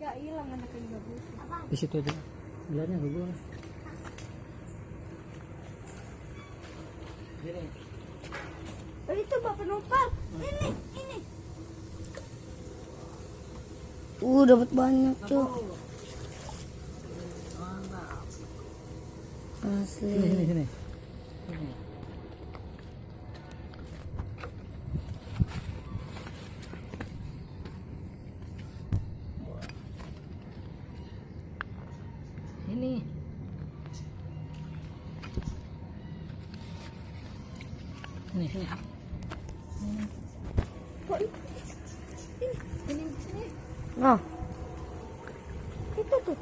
Ya hilang anak yang bagus. Di situ aja. Bilangnya ke gua. Gini. Oh, itu Bapak penumpang. Ini. Dapat banyak, Cuk. Asli. Sini. Ini. Sini. Kok ini? Ini. Nah. Itu tuh.